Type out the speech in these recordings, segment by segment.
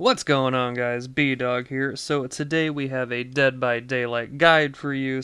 What's going on, guys? B-Dog here. So today we have a Dead by Daylight guide for you.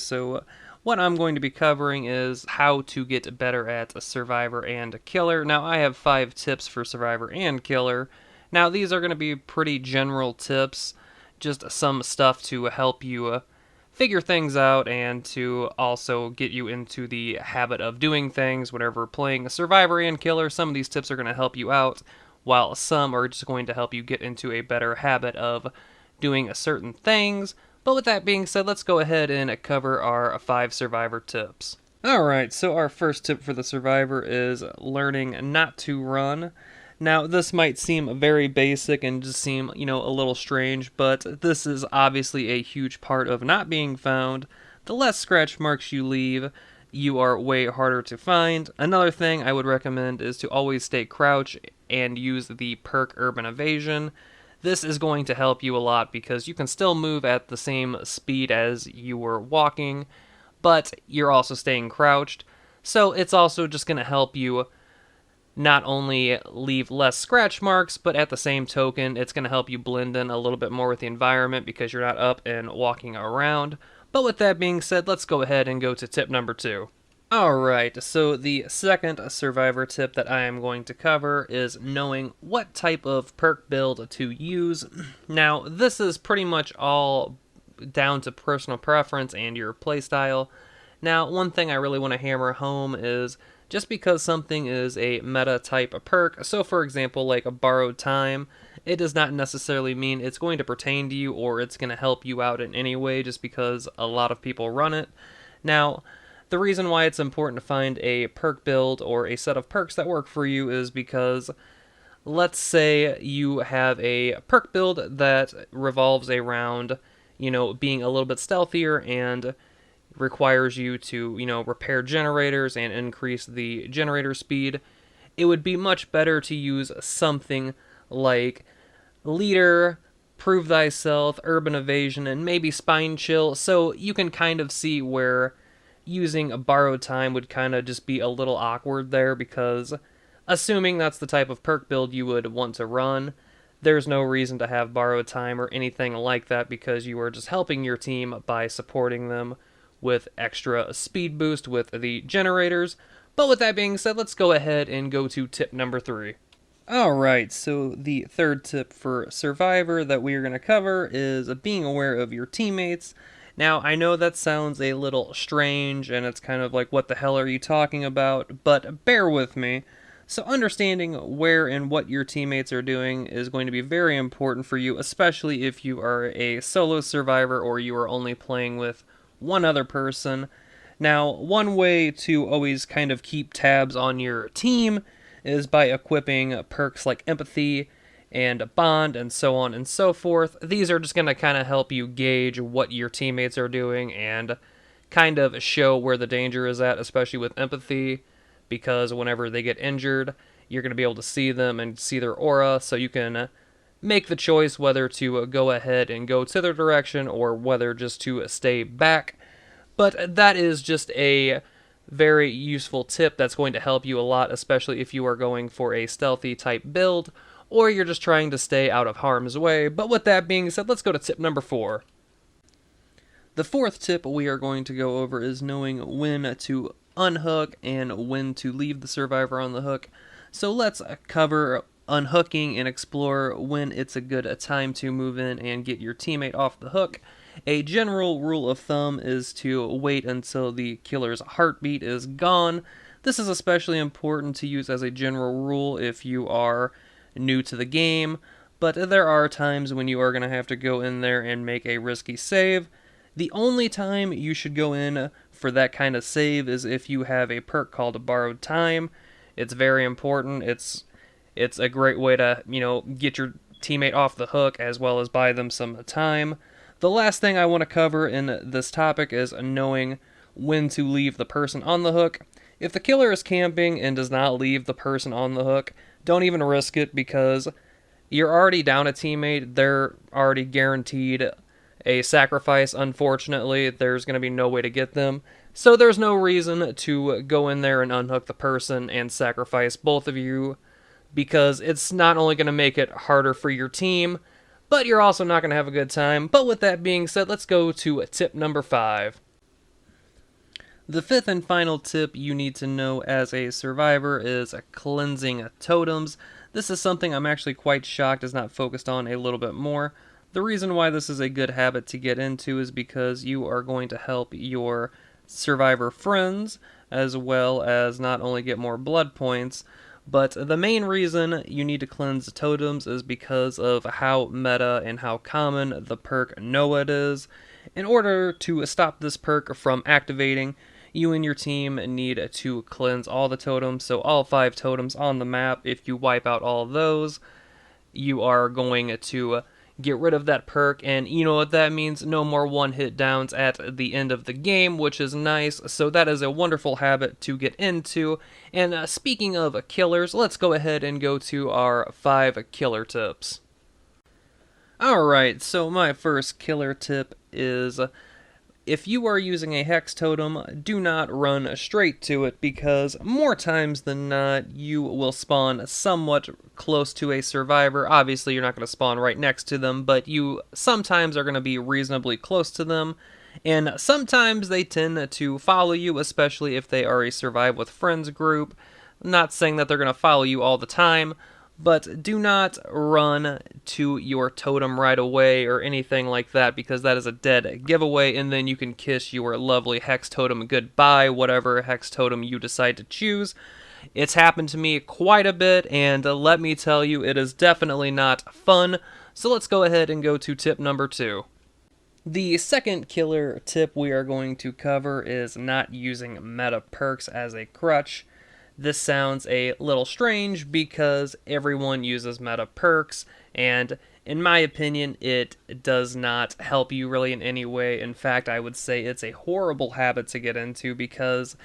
What I'm going to be covering is how to get better at a Survivor and a Killer. Now I have 5 tips for Survivor and Killer. Now these are going to be pretty general tips, just some stuff to help you figure things out and to also get you into the habit of doing things whenever playing a Survivor and Killer. Some of these tips are going to help you out, while some are just going to help you get into a better habit of doing certain things. But with that being said, let's go ahead and cover our 5 Survivor tips. Alright, so our first tip for the Survivor is learning not to run. Now, this might seem very basic and just seem, a little strange, but this is obviously a huge part of not being found. The less scratch marks you leave, you are way harder to find. Another thing I would recommend is to always stay crouched and use the perk Urban Evasion. This is going to help you a lot because you can still move at the same speed as you were walking, but you're also staying crouched. So it's also just going to help you not only leave less scratch marks, but at the same token, it's going to help you blend in a little bit more with the environment because you're not up and walking around. But with that being said, let's go ahead and go to tip number 2. Alright, so the second Survivor tip that I am going to cover is knowing what type of perk build to use. Now, this is pretty much all down to personal preference and your playstyle. Now, one thing I really want to hammer home is just because something is a meta type of perk, so for example, like a borrowed time, it does not necessarily mean it's going to pertain to you or it's going to help you out in any way just because a lot of people run it. Now, the reason why it's important to find a perk build or a set of perks that work for you is because let's say you have a perk build that revolves around, being a little bit stealthier and requires you to, repair generators and increase the generator speed. It would be much better to use something like Leader, Prove Thyself, Urban Evasion, and maybe Spine Chill, so you can kind of see where using a borrowed time would kind of just be a little awkward there, because assuming that's the type of perk build you would want to run, there's no reason to have borrowed time or anything like that because you are just helping your team by supporting them with extra speed boost with the generators. But with that being said, let's go ahead and go to tip number 3. Alright, so the third tip for Survivor that we are going to cover is being aware of your teammates. Now, I know that sounds a little strange, and it's kind of like, what the hell are you talking about? But bear with me. So understanding where and what your teammates are doing is going to be very important for you, especially if you are a solo survivor or you are only playing with one other person. Now, one way to always kind of keep tabs on your team is by equipping perks like Empathy and Bond and so on and so forth. These are just going to kind of help you gauge what your teammates are doing and kind of show where the danger is at, especially with Empathy, because whenever they get injured, you're going to be able to see them and see their aura, so you can make the choice whether to go ahead and go to their direction or whether just to stay back. But that is just a very useful tip that's going to help you a lot, especially if you are going for a stealthy type build or you're just trying to stay out of harm's way. But with that being said, let's go to tip number 4. The fourth tip we are going to go over is knowing when to unhook and when to leave the survivor on the hook. So let's cover unhooking and explore when it's a good time to move in and get your teammate off the hook. A general rule of thumb is to wait until the killer's heartbeat is gone. This is especially important to use as a general rule if you are new to the game, but there are times when you are going to have to go in there and make a risky save. The only time you should go in for that kind of save is if you have a perk called Borrowed Time. It's very important. It's a great way to, get your teammate off the hook as well as buy them some time. The last thing I want to cover in this topic is knowing when to leave the person on the hook. If the killer is camping and does not leave the person on the hook, don't even risk it because you're already down a teammate. They're already guaranteed a sacrifice. Unfortunately, there's going to be no way to get them. So there's no reason to go in there and unhook the person and sacrifice both of you, because it's not only going to make it harder for your team, but you're also not going to have a good time. But with that being said, let's go to tip number 5. The fifth and final tip you need to know as a survivor is cleansing totems. This is something I'm actually quite shocked is not focused on a little bit more. The reason why this is a good habit to get into is because you are going to help your survivor friends, as well as not only get more blood points, but the main reason you need to cleanse totems is because of how meta and how common the perk Noah is. In order to stop this perk from activating, you and your team need to cleanse all the totems, so all 5 totems on the map. If you wipe out all of those, you are going to get rid of that perk, and you know what that means, no more one-hit downs at the end of the game, which is nice. So that is a wonderful habit to get into. And speaking of killers, let's go ahead and go to our 5 killer tips. Alright, so my first killer tip is, if you are using a Hex Totem, do not run straight to it, because more times than not, you will spawn somewhat close to a survivor. Obviously, you're not going to spawn right next to them, but you sometimes are going to be reasonably close to them, and sometimes they tend to follow you, especially if they are a Survive with Friends group. I'm not saying that they're going to follow you all the time, but do not run to your totem right away or anything like that, because that is a dead giveaway, and then you can kiss your lovely Hex Totem goodbye, whatever Hex Totem you decide to choose. It's happened to me quite a bit, and let me tell you, it is definitely not fun. So let's go ahead and go to tip number 2. The second killer tip we are going to cover is not using meta perks as a crutch. This sounds a little strange because everyone uses meta perks, and in my opinion, it does not help you really in any way. In fact, I would say it's a horrible habit to get into because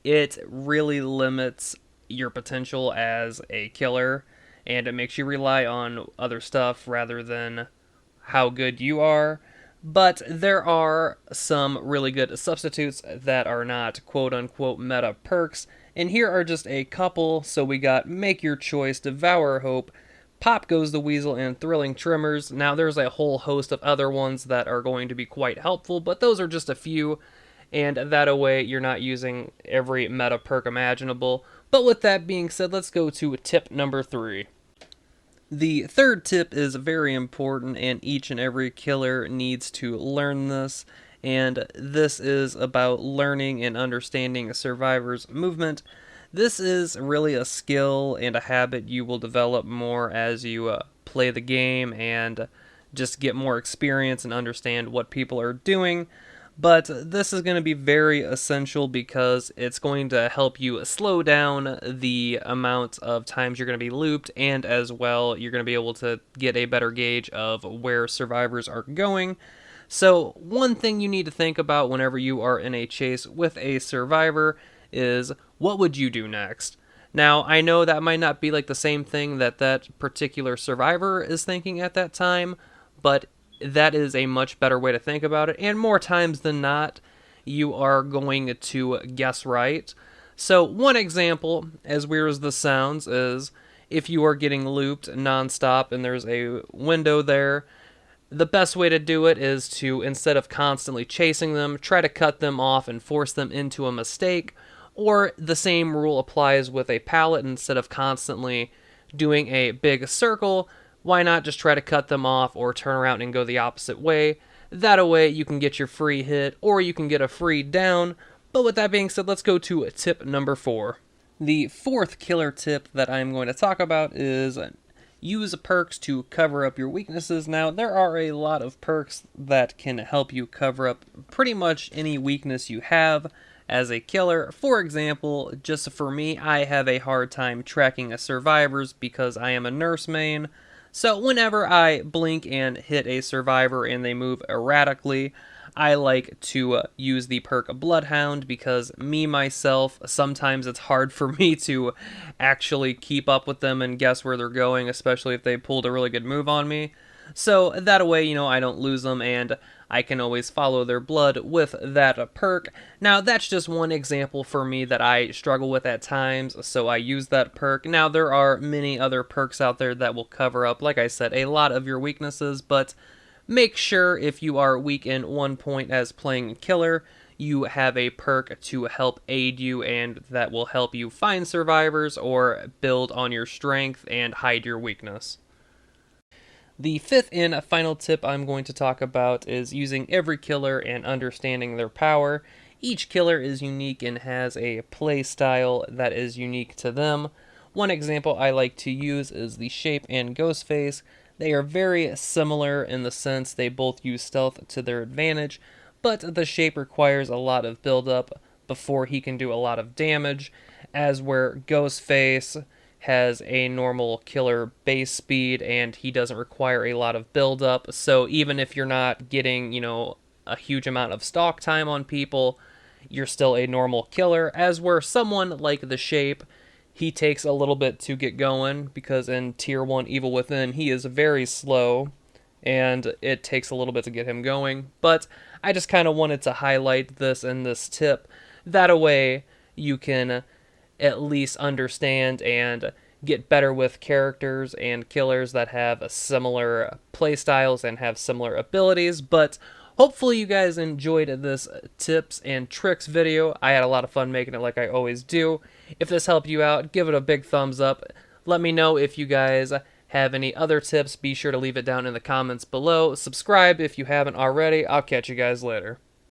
it really limits your potential as a killer, and it makes you rely on other stuff rather than how good you are. But there are some really good substitutes that are not quote-unquote meta perks, and here are just a couple. So we got Make Your Choice, Devour Hope, Pop Goes the Weasel, and Thrilling Tremors. Now there's a whole host of other ones that are going to be quite helpful, but those are just a few, and that way you're not using every meta perk imaginable. But with that being said, let's go to tip number 3. The third tip is very important, and each and every killer needs to learn this, and this is about learning and understanding a survivor's movement. This is really a skill and a habit you will develop more as you play the game and just get more experience and understand what people are doing. But this is going to be very essential because it's going to help you slow down the amount of times you're going to be looped, and as well, you're going to be able to get a better gauge of where survivors are going. So one thing you need to think about whenever you are in a chase with a survivor is, what would you do next? Now, I know that might not be like the same thing that that particular survivor is thinking at that time, but that is a much better way to think about it, and more times than not, you are going to guess right. So one example, as weird as this sounds, is if you are getting looped nonstop and there's a window there, the best way to do it is to, instead of constantly chasing them, try to cut them off and force them into a mistake. Or the same rule applies with a pallet. Instead of constantly doing a big circle, why not just try to cut them off or turn around and go the opposite way? That way you can get your free hit, or you can get a free down. But with that being said, let's go to tip number 4. The fourth killer tip that I'm going to talk about is use perks to cover up your weaknesses. Now, there are a lot of perks that can help you cover up pretty much any weakness you have as a killer. For example, just for me, I have a hard time tracking survivors because I am a nurse main. So whenever I blink and hit a survivor and they move erratically, I like to use the perk Bloodhound, because myself, sometimes it's hard for me to actually keep up with them and guess where they're going, especially if they pulled a really good move on me. So that way, I don't lose them and I can always follow their blood with that perk. Now, that's just one example for me that I struggle with at times, so I use that perk. Now, there are many other perks out there that will cover up, like I said, a lot of your weaknesses, but make sure if you are weak in one point as playing killer, you have a perk to help aid you, and that will help you find survivors or build on your strength and hide your weakness. The fifth and final tip I'm going to talk about is using every killer and understanding their power. Each killer is unique and has a play style that is unique to them. One example I like to use is the Shape and Ghostface. They are very similar in the sense they both use stealth to their advantage, but the Shape requires a lot of build-up before he can do a lot of damage, as where Ghostface has a normal killer base speed and he doesn't require a lot of build-up. So even if you're not getting, a huge amount of stalk time on people, you're still a normal killer, as where someone like the Shape, he takes a little bit to get going, because in Tier 1 Evil Within, he is very slow, and it takes a little bit to get him going. But I just kind of wanted to highlight this in this tip. That way, you can at least understand and get better with characters and killers that have similar playstyles and have similar abilities. But hopefully you guys enjoyed this tips and tricks video. I had a lot of fun making it, like I always do. If this helped you out, give it a big thumbs up. Let me know if you guys have any other tips. Be sure to leave it down in the comments below. Subscribe if you haven't already. I'll catch you guys later.